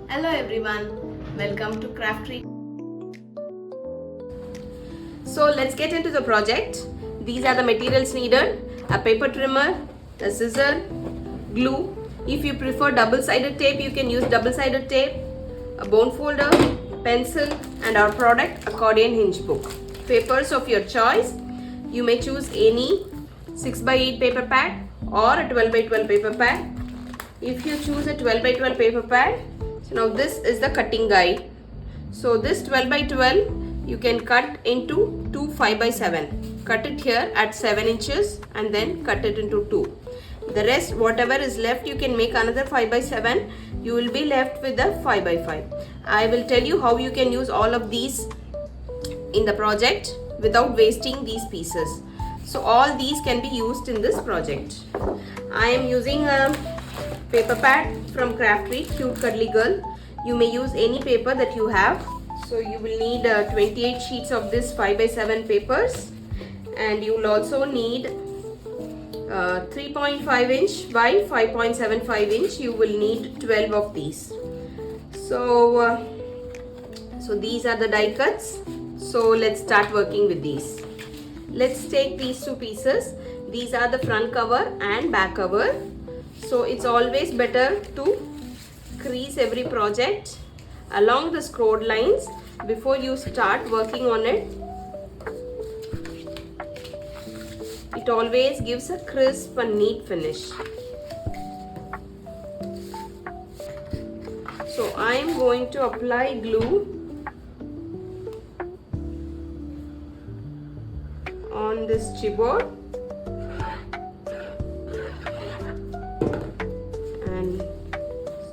Hello everyone, welcome to CrafTreat. So let's get into the project. These are the materials needed: a paper trimmer, a scissor, glue. If you prefer double-sided tape, you can use double-sided tape, a bone folder, pencil, and our product, Accordion Hinge book. Papers of your choice. You may choose any 6x8 paper pad or a 12x12 paper pad. If you choose a 12x12 paper pad, so now this is the cutting guide. So this 12x12 you can cut into two 5x7. Cut it here at 7 inches and then cut it into two. The rest, whatever is left, you can make another 5x7. You will be left with a 5x5. I will tell you how you can use all of these in the project without wasting these pieces. So all these can be used in this project. I am using a paper pad from CrafTreat, Cute Cuddly Girl. You may use any paper that you have. So you will need 28 sheets of this 5x7 papers, and you will also need 3.5 inch by 5.75 inch. You will need 12 of these. So these are the die cuts. So let's start working with these. Let's take these two pieces. These are the front cover and back cover. So it's always better to crease every project along the scored lines before you start working on it. It always gives a crisp and neat finish. So I am going to apply glue on this chipboard and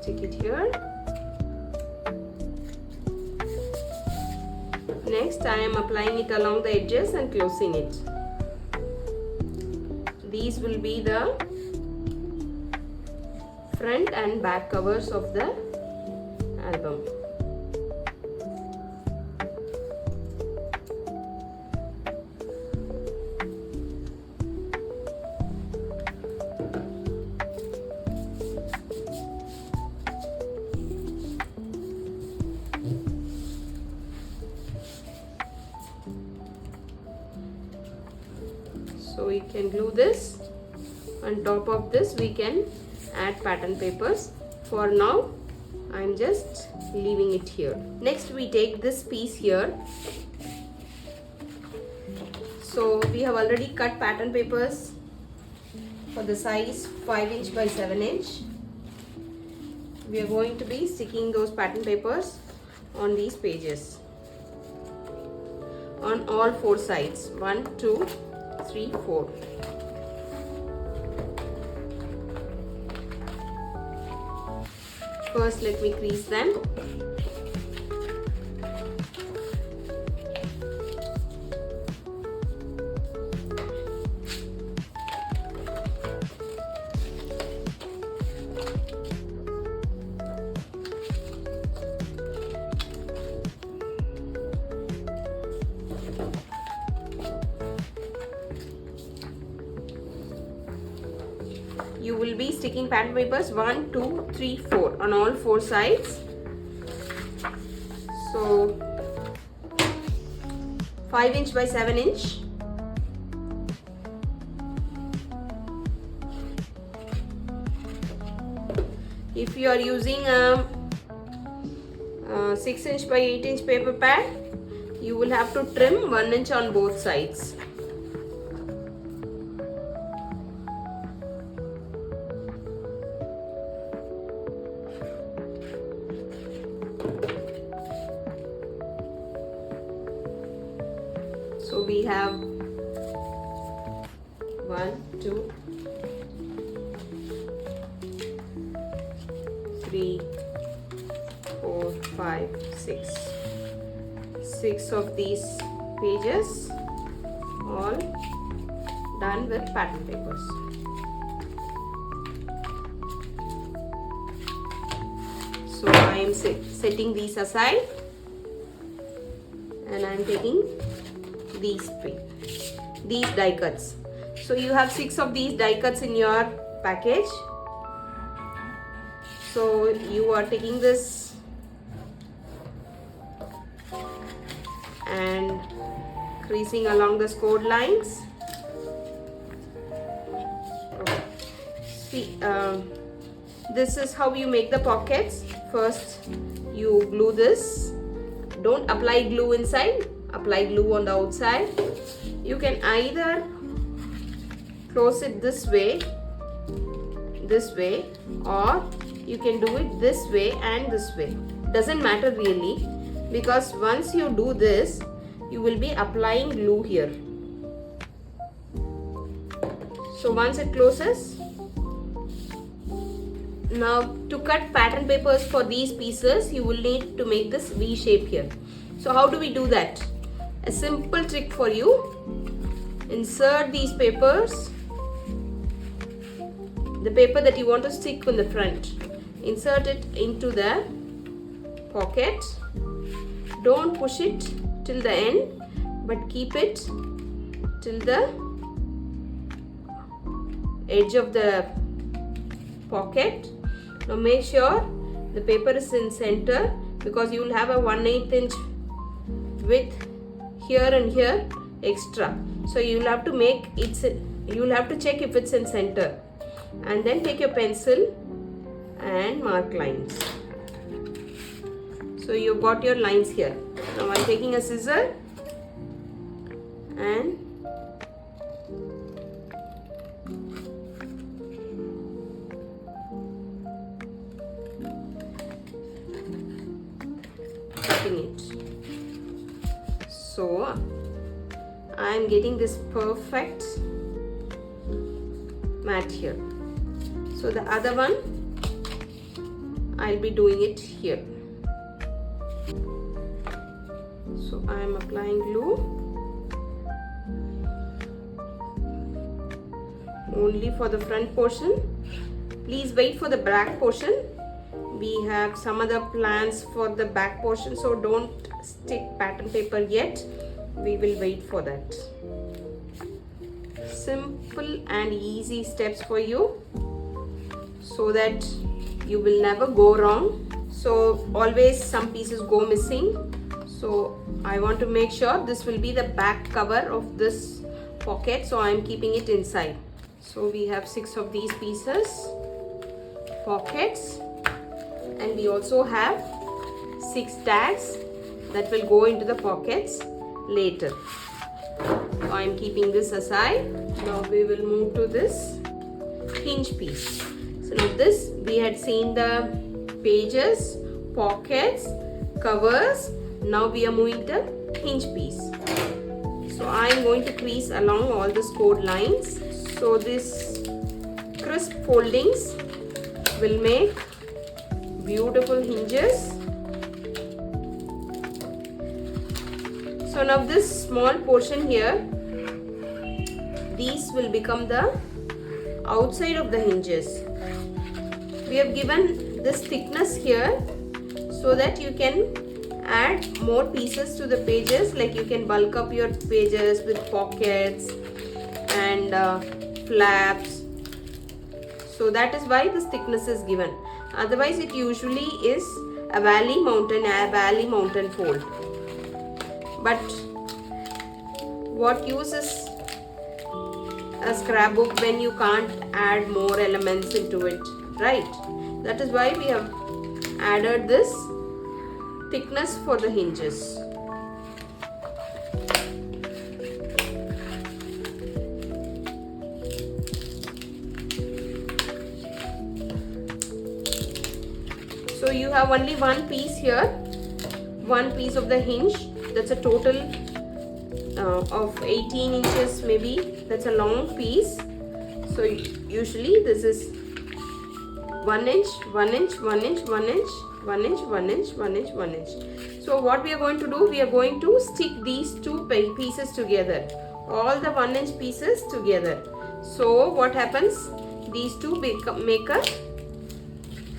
stick it here. Next, I am applying it along the edges and closing it. These will be the front and back covers of the album. So we can glue this. On top of this we can add pattern papers. For now I'm just leaving it here. Next we take this piece here. So we have already cut pattern papers for the size 5 inch by 7 inch. We are going to be sticking those pattern papers on these pages on all four sides. 1, 2, 3, 4. First, let me crease them. You will be sticking pattern papers 1, 2, 3, 4 on all four sides. So 5 inch by 7 inch. If you are using a 6 inch by 8 inch paper pad, you will have to trim 1 inch on both sides. So we have 1, 2, 3, 4, 5, 6. 6 of these pages all done with pattern papers. So I am setting these aside and I am taking these die cuts. So you have 6 of these die cuts in your package. So you are taking this creasing along the scored lines. See, this is how you make the pockets. First you glue this. Don't apply glue inside, apply glue on the outside. You can either close it this way, or you can do it this way and this way. Doesn't matter really, because once you do this, you will be applying glue here. So once it closes, now to cut pattern papers for these pieces, you will need to make this V shape here. So how do we do that? A simple trick for you. Insert these papers, the paper that you want to stick on the front. Insert it into the pocket. Don't push it till the end, but keep it till the edge of the pocket. Now make sure the paper is in center, because you will have a 1/8 inch width here and here extra. So you will have to check if it's in center, and then take your pencil and mark lines. So you've got your lines here. Now I'm taking a scissor and cutting it. So I am getting this perfect mat here. So the other one, I'll be doing it here. So I am applying glue only for the front portion. Please wait for the back portion. We have some other plans for the back portion, so don't stick pattern paper yet. We will wait for that. Simple and easy steps for you, so that you will never go wrong. So always some pieces go missing. So I want to make sure this will be the back cover of this pocket, so I am keeping it inside. So we have 6 of these pieces, pockets, and we also have 6 tags that will go into the pockets later. So I am keeping this aside. Now we will move to this hinge piece. So now this, we had seen the pages, pockets, covers. Now we are moving to hinge piece. So I am going to crease along all the scored lines. So this crisp foldings will make beautiful hinges. So now this small portion here, these will become the outside of the hinges. We have given this thickness here so that you can add more pieces to the pages, like you can bulk up your pages with pockets and flaps. So that is why this thickness is given. Otherwise it usually is a valley mountain fold. But what use is a scrapbook when you can't add more elements into it, right? That is why we have added this thickness for the hinges. So you have only one piece here, one piece of the hinge. That's a total of 18 inches maybe. That's a long piece. So usually this is 1 inch, 1 inch, 1 inch, 1 inch, 1 inch, 1 inch, 1 inch, 1 inch. So what we are going to do, we are going to stick these two pieces together, all the 1 inch pieces together. So what happens, these two make a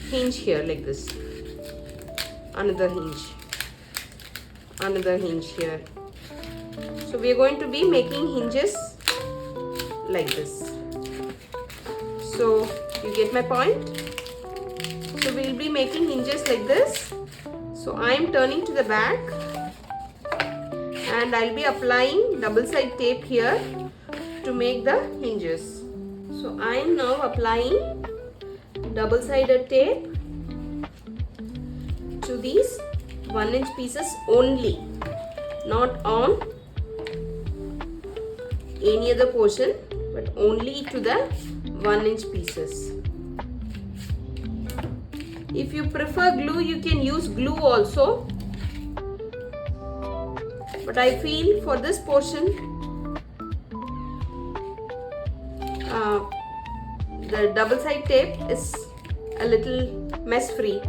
hinge here like this, another hinge here. So we are going to be making hinges like this. So you get my point? So we will be making hinges like this. So I am turning to the back and I'll be applying double side tape here to make the hinges. So I am now applying double sided tape to these 1-inch pieces only, not on any other portion, but only to the 1-inch pieces. If you prefer glue, you can use glue also, but I feel for this portion the double side tape is a little mess free.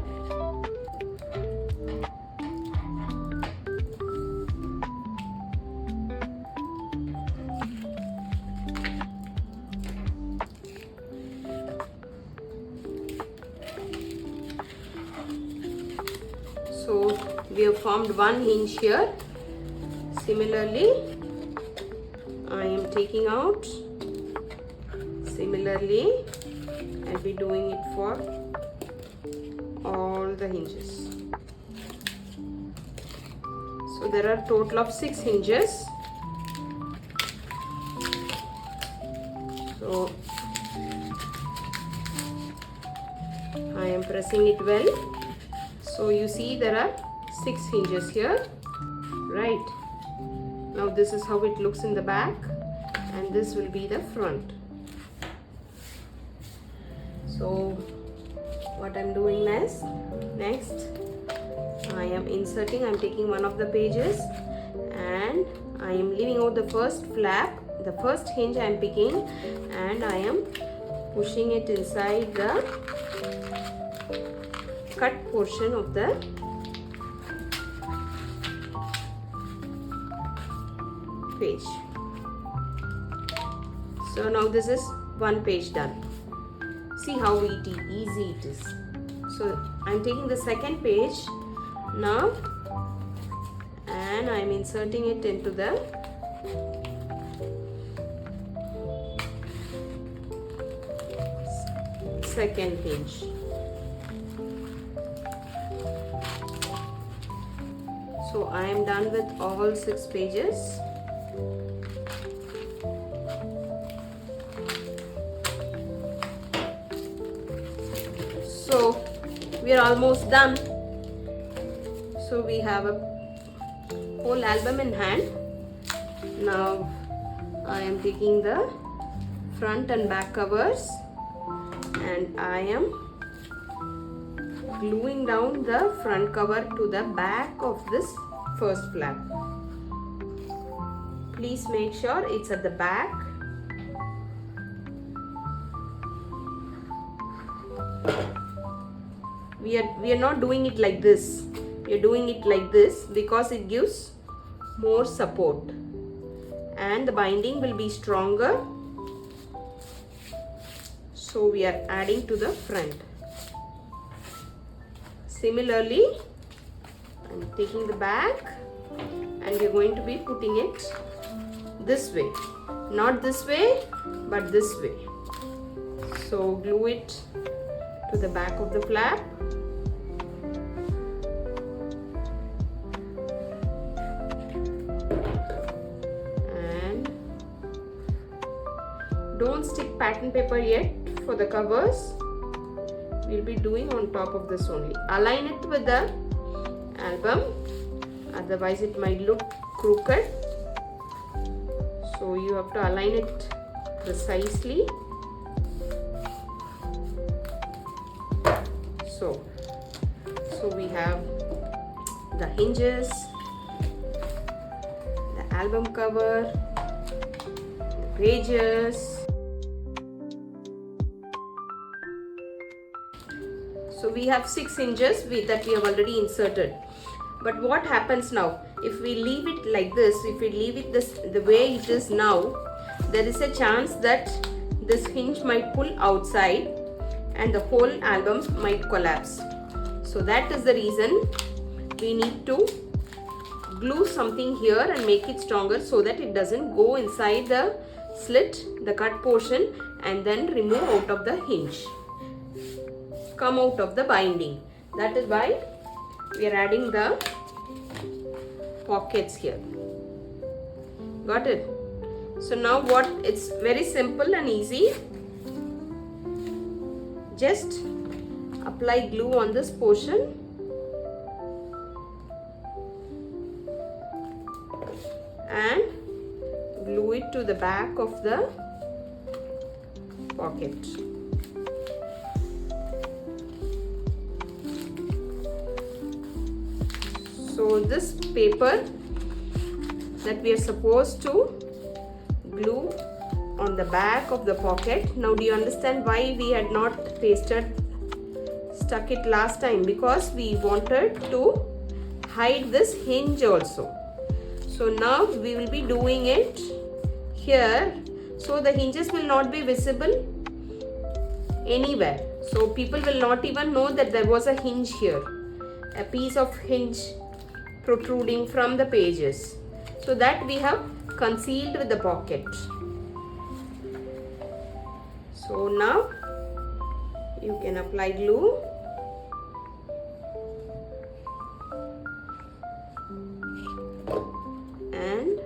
So we have formed one hinge here. Similarly, I am taking out. Similarly, I'll be doing it for all the hinges. So there are total of 6 hinges. So I am pressing it well. So you see there are 6 hinges here, right? Now this is how it looks in the back, and this will be the front. So what I'm doing next, I am inserting, I'm taking one of the pages and I am leaving out the first flap, the first hinge I am picking, and I am pushing it inside the cut portion of the page. So now this is one page done. See how easy it is. So I'm taking the second page now and I'm inserting it into the second hinge. So I am done with all 6 pages. So we are almost done. So we have a whole album in hand. Now I am taking the front and back covers and I am gluing down the front cover to the back of this first flap. Please make sure it's at the back. We are not doing it like this. We are doing it like this because it gives more support and the binding will be stronger. So we are adding to the front. Similarly, I'm taking the back and we are going to be putting it this way. Not this way, but this way. So glue it to the back of the flap. And don't stick pattern paper yet for the covers. We'll be doing on top of this only. Align it with the album, otherwise it might look crooked. So you have to align it precisely. So we have the hinges, the album cover, the pages. So we have 6 hinges that we have already inserted. But what happens now? If we leave it like this, if we leave it the way it is now, there is a chance that this hinge might pull outside and the whole album might collapse. So that is the reason we need to glue something here and make it stronger so that it doesn't go inside the slit, the cut portion, and then remove out of the hinge, come out of the binding. That is why we are adding the pockets here. Got it? So now what, it's very simple and easy. Just apply glue on this portion and glue it to the back of the pocket. So this paper that we are supposed to glue on the back of the pocket. Now do you understand why we had not stuck it last time? Because we wanted to hide this hinge also. So now we will be doing it here, so the hinges will not be visible anywhere. So people will not even know that there was a hinge here, a piece of hinge protruding from the pages. So that we have concealed with the pocket. So now you can apply glue. And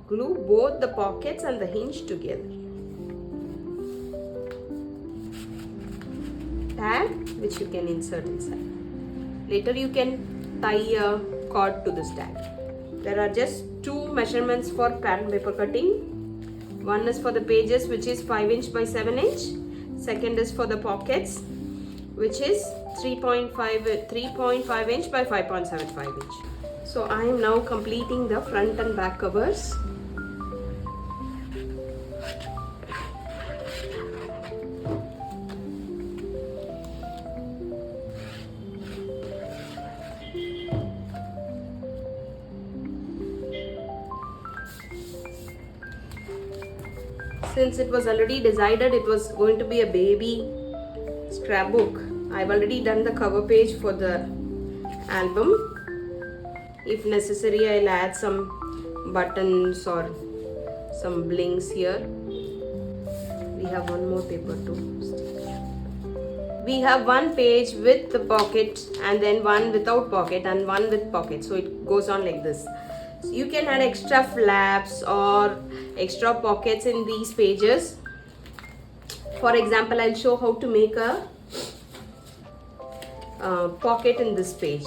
glue both the pockets and the hinge together. Tag which you can insert inside. Later you can tie a cord to this tag. There are just two measurements for pattern paper cutting. One is for the pages, which is 5 inch by 7 inch. Second is for the pockets, which is 3.5 inch by 5.75 inch. So I am now completing the front and back covers. Since it was already decided it was going to be a baby scrapbook, I've already done the cover page for the album. If necessary, I'll add some buttons or some blinks here. We have one more paper too. We have one page with the pocket and then one without pocket and one with pocket. So it goes on like this. So you can add extra flaps or extra pockets in these pages. For example, I'll show how to make a pocket in this page.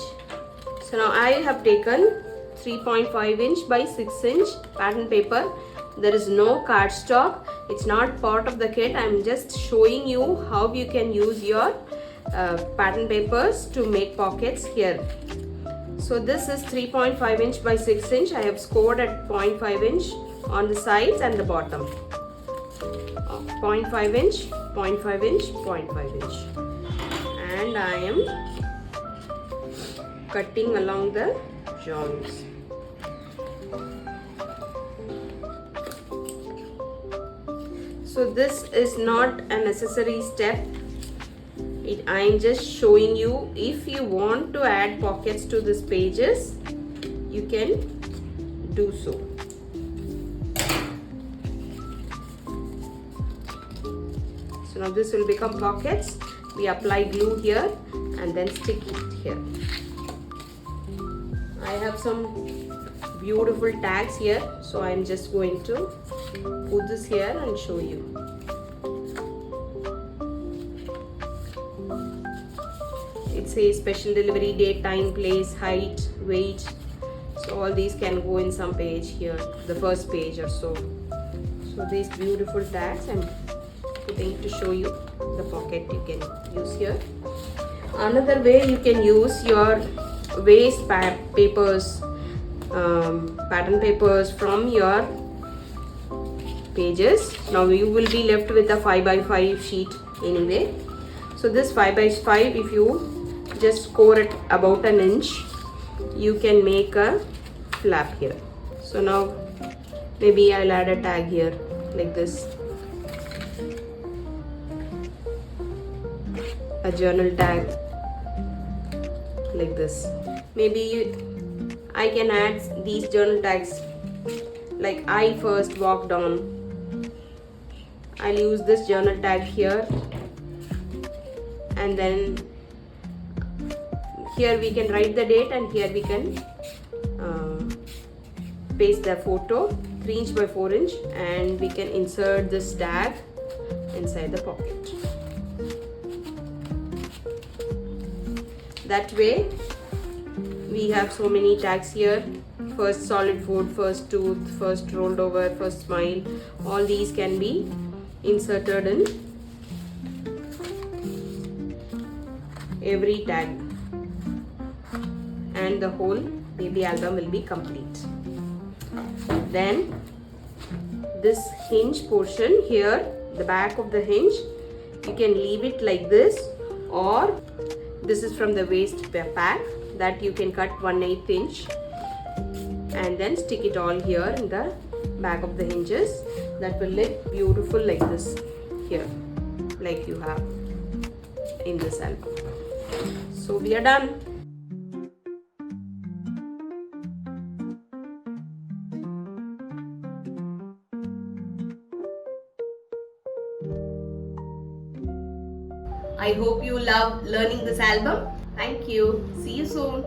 So now I have taken 3.5 inch by 6 inch pattern paper. There is no cardstock. It's not part of the kit. I'm just showing you how you can use your pattern papers to make pockets here. So this is 3.5 inch by 6 inch. I have scored at 0.5 inch on the sides and the bottom. 0.5 inch, 0.5 inch, 0.5 inch. And I am cutting along the joints. So this is not a necessary step. I am just showing you, if you want to add pockets to these pages, you can do so. So now this will become pockets. We apply glue here and then stick it here. I have some beautiful tags here, so I am just going to put this here and show you. It says special delivery date, time, place, height, weight. So all these can go in some page here, the first page or so. So these beautiful tags I'm putting to show you the pocket you can use here. Another way you can use your waste papers, pattern papers from your pages. Now you will be left with a 5x5 sheet anyway. So this 5x5, if you just score it about an inch, you can make a flap here. So now maybe I'll add a tag here like this, a journal tag like this. Maybe I can add these journal tags like I first walked on. I'll use this journal tag here, and then here we can write the date and here we can paste the photo, 3 inch by 4 inch, and we can insert this tag inside the pocket. That way we have so many tags here. First solid food, first tooth, first rolled over, first smile. All these can be inserted in every tag, and the whole baby album will be complete. Then this hinge portion here, the back of the hinge, you can leave it like this, or this is from the waist pack that you can cut 1/8 inch and then stick it all here in the back of the hinges. That will look beautiful like this here, like you have in this album. So we are done. I hope you love learning this album. Thank you. See you soon.